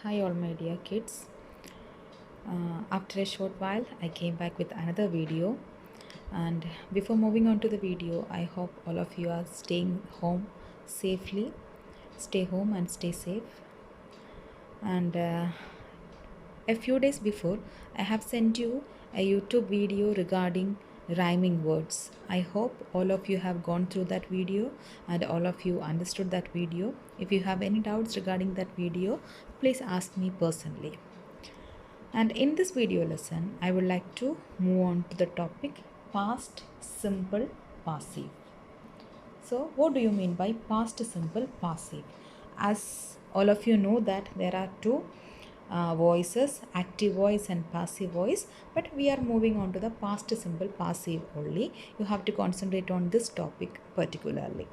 Hi, all my dear kids. After a short while, I came back with another video. And before moving on to the video, I hope all of you are staying home safely. Stay home and stay safe. And a few days before, I have sent you a YouTube video regarding rhyming words. I hope all of you have gone through that video and all of you understood that video. If you have any doubts regarding that video, please ask me personally. And in this video lesson, I would like to move on to the topic past simple passive. So, what do you mean by past simple passive? As all of you know that there are two voices, active voice and passive voice, but we are moving on to the past simple passive only. You have to concentrate on this topic particularly.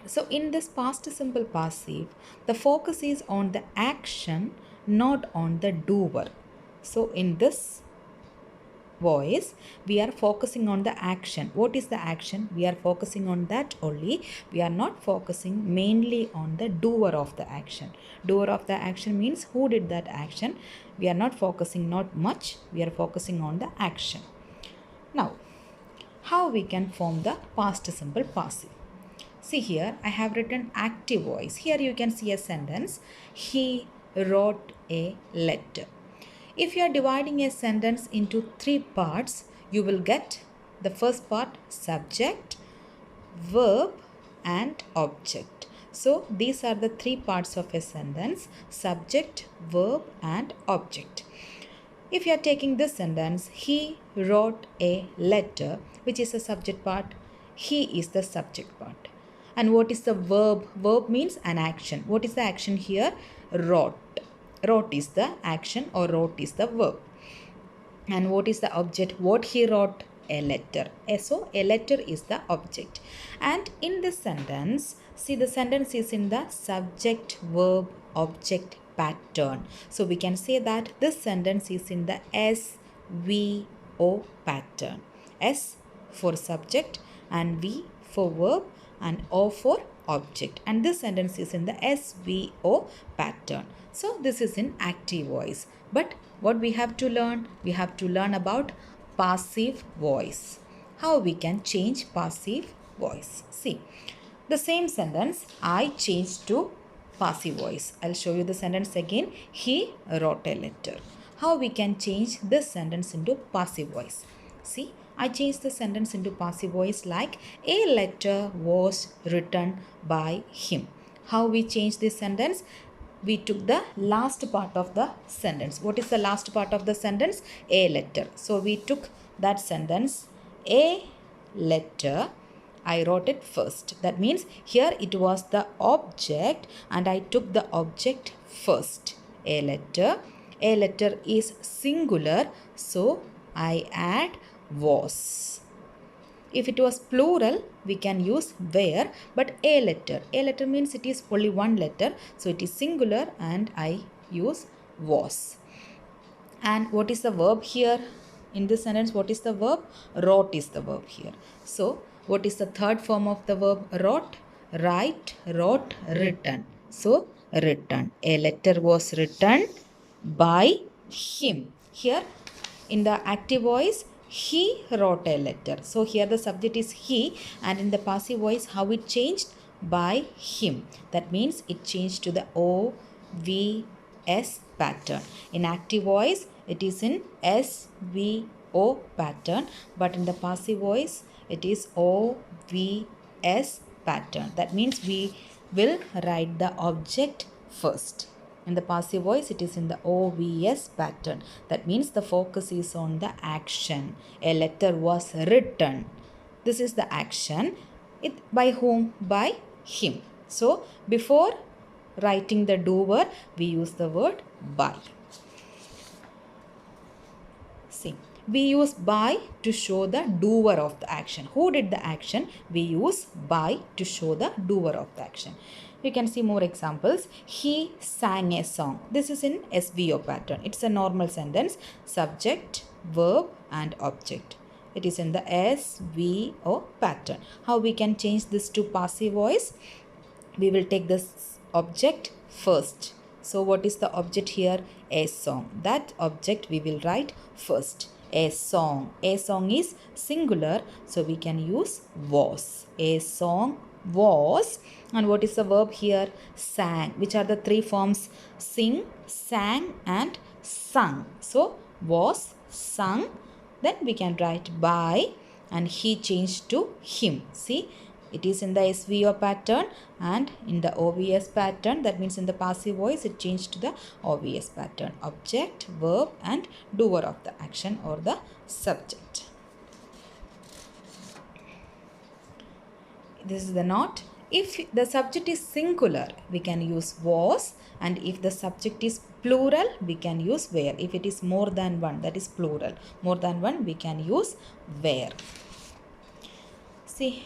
So, in this past simple passive, the focus is on the action, not on the doer. So, in this voice, we are focusing on the action. What is the action? We are focusing on that only. We are not focusing mainly on the doer of the action. Doer of the action means who did that action. We are not focusing not much. We are focusing on the action. Now, how we can form the past simple passive? See here, I have written active voice. Here you can see a sentence. He wrote a letter. If you are dividing a sentence into three parts, you will get the first part subject, verb, and object. So these are the three parts of a sentence: subject, verb, and object. If you are taking this sentence, he wrote a letter, which is the subject part. He is the subject part. And what is the verb? Verb means an action. What is the action here? Wrote. Wrote is the action or wrote is the verb. And what is the object? What he wrote? A letter. So a letter is the object. And in this sentence, see, the sentence is in the subject, verb, object pattern. So we can say that this sentence is in the SVO pattern. S for subject and V for verb and O for object. And this sentence is in the SVO pattern. So this is in active voice. But what we have to learn? We have to learn about passive voice. How we can change passive voice. See, the same sentence I changed to passive voice. I'll show you the sentence again. He wrote a letter. How we can change this sentence into passive voice? See, I changed the sentence into passive voice like a letter was written by him. How we change this sentence? We took the last part of the sentence. What is the last part of the sentence? A letter. So we took that sentence, a letter. I wrote it first. That means here it was the object and I took the object first. A letter. A letter is singular. So I add was. If it was plural, we can use were, but a letter. A letter means it is only one letter. So it is singular and I use was. And what is the verb here? In this sentence, what is the verb? Wrote is the verb here. So what is the third form of the verb wrote? Write, wrote, written. So written. A letter was written by him. Here in the active voice, he wrote a letter. So here the subject is he, and in the passive voice, how it changed? By him. That means it changed to the OVS pattern. In active voice, it is in SVO pattern, but in the passive voice, it is OVS pattern. That means we will write the object first. In the passive voice, it is in the OVS pattern. That means the focus is on the action. A letter was written. This is the action. It by whom? By him. So before writing the doer, we use the word by. See, we use by to show the doer of the action. Who did the action? We use by to show the doer of the action. You can see more examples. He sang a song. This is in SVO pattern. It's a normal sentence. Subject, verb, and object. It is in the SVO pattern. How we can change this to passive voice? We will take this object first. So what is the object here? A song. That object we will write first. A song. A song is singular, so we can use was. A song was. And what is the verb here? Sang. Which are the three forms? Sing, sang and sung. So was, sung. Then we can write by and he changed to him. See, it is in the SVO pattern and in the OVS pattern, that means in the passive voice it changed to the OVS pattern. Object, verb and doer of the action or the subject. This is the note. If the subject is singular, we can use was, and if the subject is plural, we can use were. If it is more than one, that is plural. More than one, we can use were. See,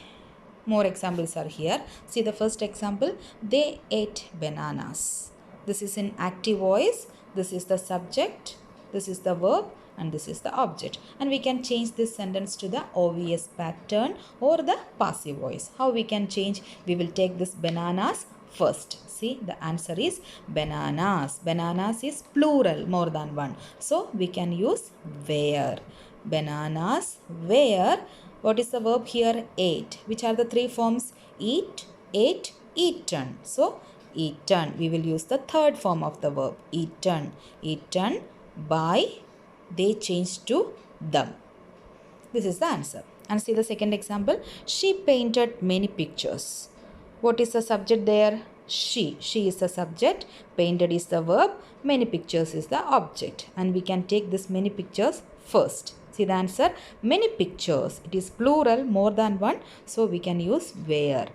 more examples are here. See the first example. They ate bananas. This is in active voice. This is the subject. This is the verb. And this is the object. And we can change this sentence to the OVS pattern or the passive voice. How we can change? We will take this bananas first. See, the answer is bananas. Bananas is plural, more than one. So we can use were. Bananas were. What is the verb here? Ate. Which are the three forms? Eat, ate, eaten. So eaten. We will use the third form of the verb. Eaten. Eaten by. They changed to them. This is the answer. And see the second example. She painted many pictures. What is the subject there? She. She is the subject. Painted is the verb. Many pictures is the object. And we can take this many pictures first. See the answer. Many pictures. It is plural, more than one. So we can use were.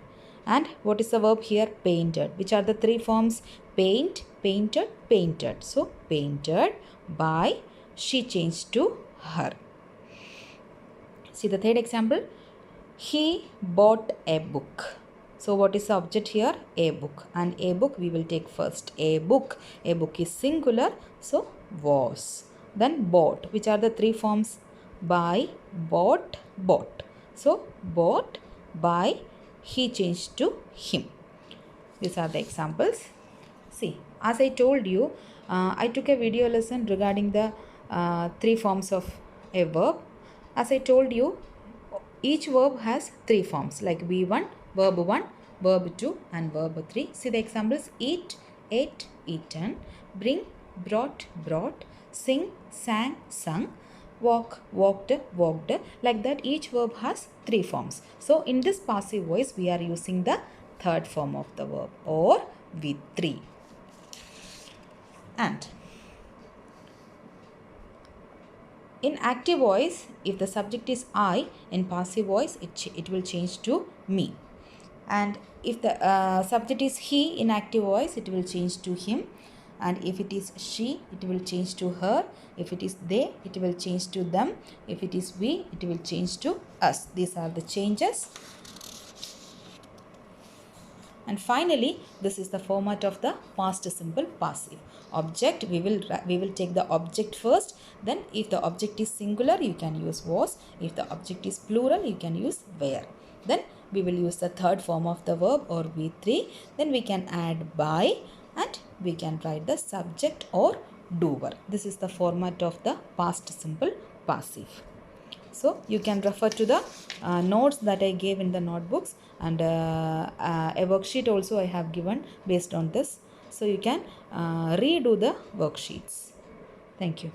And what is the verb here? Painted. Which are the three forms? Paint, painted, painted. So painted by. She changed to her. See the third example. He bought a book. So what is the object here? A book. And a book we will take first. A book. A book is singular. So was. Then bought. Which are the three forms? By, bought, bought. So bought, by, he changed to him. These are the examples. See, as I told you, I took a video lesson regarding the three forms of a verb. As I told you, each verb has three forms like V1, verb 1, verb 2 and verb 3. See the examples. Eat, ate, eaten. Bring, brought, brought. Sing, sang, sung. Walk, walked, walked. Like that each verb has three forms. So in this passive voice we are using the third form of the verb or V3. And in active voice, if the subject is I, in passive voice it will change to me. And if the subject is he, in active voice it will change to him. And if it is she, it will change to her. If it is they, it will change to them. If it is we, it will change to us. These are the changes. And finally, this is the format of the past simple passive. Object, we will take the object first. Then if the object is singular, you can use was. If the object is plural, you can use were. Then we will use the third form of the verb or V3. Then we can add by and we can write the subject or doer. This is the format of the past simple passive. So you can refer to the notes that I gave in the notebooks, and a worksheet also I have given based on this. So you can redo the worksheets. Thank you.